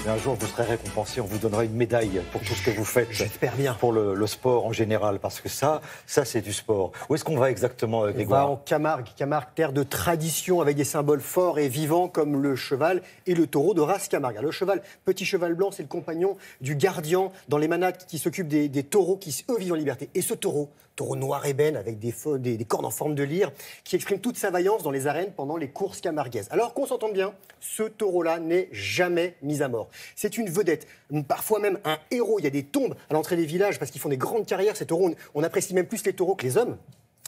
Et un jour, vous serez récompensé, on vous donnera une médaille pour tout ce que vous faites. J'espère bien. Pour le sport en général, parce que ça c'est du sport. Où est-ce qu'on va exactement, Grégoire? On va en Camargue. Camargue, terre de tradition avec des symboles forts et vivants comme le cheval et le taureau de race Camargue. Alors, le cheval, petit cheval blanc, c'est le compagnon du gardien dans les manades qui s'occupe des taureaux qui, eux, vivent en liberté. Et ce taureau noir ébène avec des cornes en forme de lyre, qui exprime toute sa vaillance dans les arènes pendant les courses camarguaises. Alors qu'on s'entende bien, ce taureau-là n'est jamais mis à mort. C'est une vedette, parfois même un héros. Il y a des tombes à l'entrée des villages parce qu'ils font des grandes carrières. Ces taureaux, on apprécie même plus les taureaux que les hommes.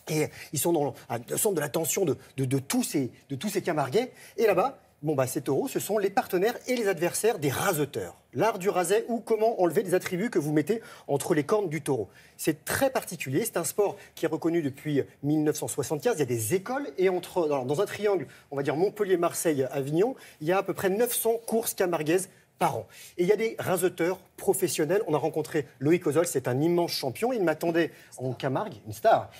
Et ils sont dans le centre de l'attention de tous ces camarguais. Et là-bas, ces taureaux, ce sont les partenaires et les adversaires des raseteurs. L'art du raset ou comment enlever des attributs que vous mettez entre les cornes du taureau. C'est très particulier, c'est un sport qui est reconnu depuis 1975. Il y a des écoles et dans un triangle, on va dire Montpellier, Marseille, Avignon, il y a à peu près 900 courses camarguaises par an. Et il y a des raseteurs professionnels. On a rencontré Loïc Ozol, c'est un immense champion. Il m'attendait en Camargue, une star,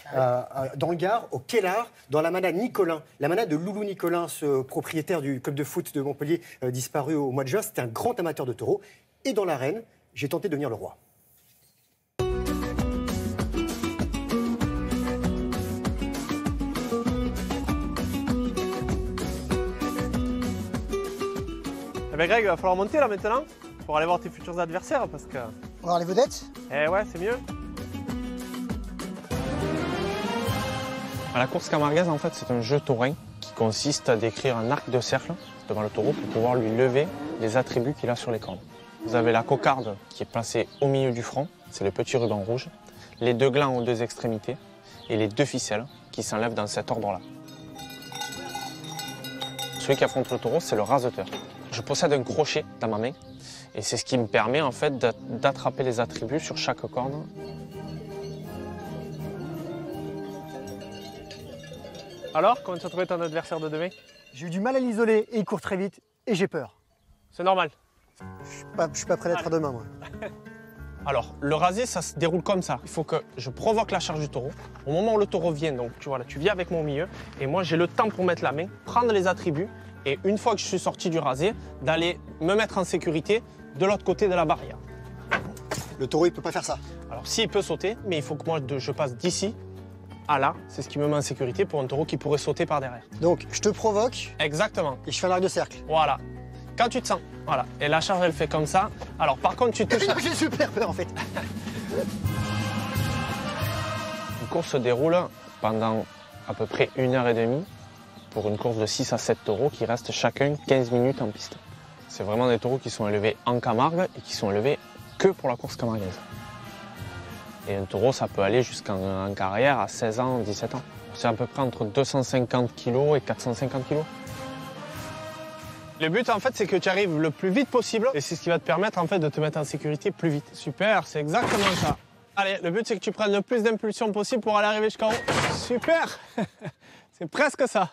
dans le Gard, au Kellar, dans la manade Nicolin. La manade de Loulou Nicolin, ce propriétaire du club de foot de Montpellier, disparu au mois de juin. C'était un grand amateur de taureaux. Et dans l'arène, j'ai tenté de devenir le roi. Eh bien Greg, il va falloir monter là maintenant pour aller voir tes futurs adversaires parce que... On va voir les vedettes? Eh ouais, c'est mieux. La course camarguaise, en fait, c'est un jeu taurin qui consiste à décrire un arc de cercle devant le taureau pour pouvoir lui lever les attributs qu'il a sur les cornes. Vous avez la cocarde qui est placée au milieu du front, c'est le petit ruban rouge, les deux glands aux deux extrémités et les deux ficelles qui s'enlèvent dans cet ordre-là. Celui qui affronte le taureau, c'est le raseteur. Je possède un crochet dans ma main et c'est ce qui me permet en fait d'attraper les attributs sur chaque corne. Alors, comment tu as trouvé ton adversaire de demain? J'ai eu du mal à l'isoler et il court très vite et j'ai peur. C'est normal. Je suis pas prêt d'être à demain, moi. Alors, le rasé, ça se déroule comme ça. Il faut que je provoque la charge du taureau. Au moment où le taureau vient, donc tu vois là, tu viens avec moi au milieu et moi j'ai le temps pour mettre la main, prendre les attributs et une fois que je suis sorti du rasé, d'aller me mettre en sécurité de l'autre côté de la barrière. Le taureau, il peut pas faire ça. Alors, s'il peut sauter, mais il faut que moi je passe d'ici à là. C'est ce qui me met en sécurité pour un taureau qui pourrait sauter par derrière. Donc, je te provoque Exactement. et je fais un arc de cercle. Voilà. Quand tu te sens, voilà. Et la charge, elle fait comme ça. Alors, par contre, tu touches... J'ai super peur, en fait. Une course se déroule pendant à peu près 1h30 pour une course de 6 à 7 taureaux qui restent chacun 15 minutes en piste. C'est vraiment des taureaux qui sont élevés en Camargue et qui sont élevés que pour la course camarguaise. Et un taureau, ça peut aller jusqu'en carrière à 16 ans, 17 ans. C'est à peu près entre 250 kg et 450 kg. Le but, en fait, c'est que tu arrives le plus vite possible et c'est ce qui va te permettre, en fait, de te mettre en sécurité plus vite. Super, c'est exactement ça. Allez, le but, c'est que tu prennes le plus d'impulsion possible pour aller arriver jusqu'en haut. Super. C'est presque ça.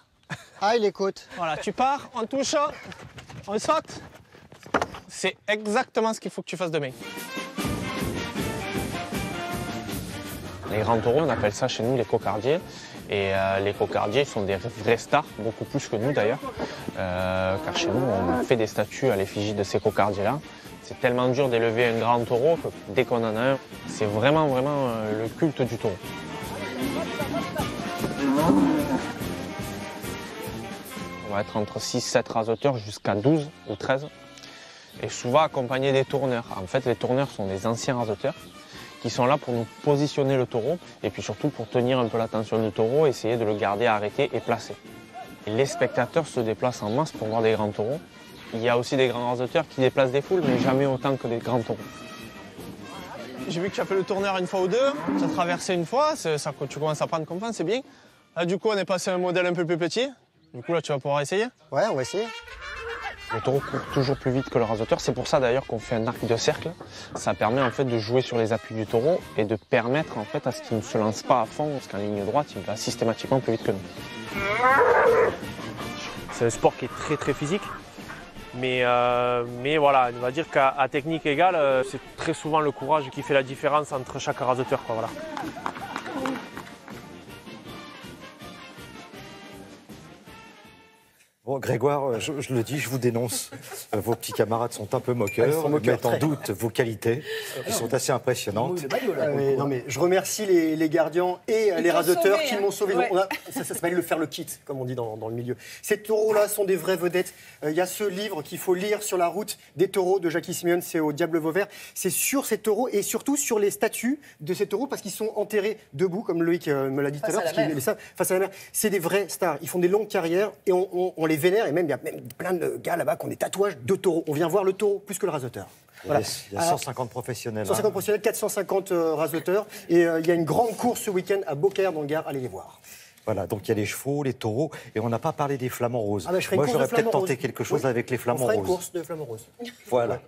Ah, il écoute. Voilà, tu pars, on touche, on saute. C'est exactement ce qu'il faut que tu fasses demain. Les grands taureaux, on appelle ça chez nous les cocardiers. Et les cocardiers sont des vrais stars, beaucoup plus que nous d'ailleurs. Car chez nous, on fait des statues à l'effigie de ces cocardiers-là. C'est tellement dur d'élever un grand taureau que dès qu'on en a un, c'est vraiment le culte du taureau. On va être entre 6-7 raseteurs jusqu'à 12 ou 13. Et souvent accompagnés des tourneurs. En fait, les tourneurs sont des anciens raseteurs qui sont là pour nous positionner le taureau et puis surtout pour tenir un peu l'attention du taureau, essayer de le garder arrêté et placé. Et les spectateurs se déplacent en masse pour voir des grands taureaux. Il y a aussi des grands raseteurs qui déplacent des foules, mais jamais autant que des grands taureaux. J'ai vu que tu as fait le tourneur une fois ou deux, tu as traversé une fois, tu commences à prendre confiance, c'est bien. Là, du coup, on est passé à un modèle un peu plus petit. Du coup, là, tu vas pouvoir essayer. Ouais, on va essayer. Le taureau court toujours plus vite que le raseteur. C'est pour ça d'ailleurs qu'on fait un arc de cercle. Ça permet en fait de jouer sur les appuis du taureau et de permettre en fait à ce qu'il ne se lance pas à fond, parce qu'en ligne droite, il va systématiquement plus vite que nous. C'est un sport qui est très physique. Mais voilà, on va dire qu'à technique égale, c'est très souvent le courage qui fait la différence entre chaque raseteur, quoi, voilà. Bon, Grégoire, je le dis, je vous dénonce. Vos petits camarades sont un peu moqueurs, Ils sont moqueurs, mettent en très. doute vos qualités. Ils sont assez impressionnantes. Non, mais je remercie les gardiens et les t'ont raseteurs sauvé, qui hein. m'ont sauvé. Ouais. Ça s'appelle le faire le kit, comme on dit dans le milieu. Ces taureaux-là sont des vraies vedettes. Il y a ce livre qu'il faut lire sur la route des taureaux de Jackie Simeone, c'est au Diable Vauvert. C'est sur ces taureaux et surtout sur les statues de ces taureaux parce qu'ils sont enterrés debout, comme Loïc me l'a dit tout à Face l'heure. à la parce qu'il mer. est ça, face à la mer. C'est des vrais stars. Ils font des longues carrières et on les vénère. Et même, il y a même plein de gars là-bas qui ont des tatouages de taureaux. On vient voir le taureau plus que le raseteur. Voilà. Il y a 150 professionnels. 150 professionnels, 450 raseteurs. Et il y a une grande course ce week-end à Beaucaire dans le Gard. Allez les voir. Voilà, donc il y a les chevaux, les taureaux, et on n'a pas parlé des flamants roses. Ah bah, je ferai une Moi, course de j'aurais peut-être flamants tenté roses. quelque chose Oui. avec les On flamants fera une roses. course de flamants roses. Voilà.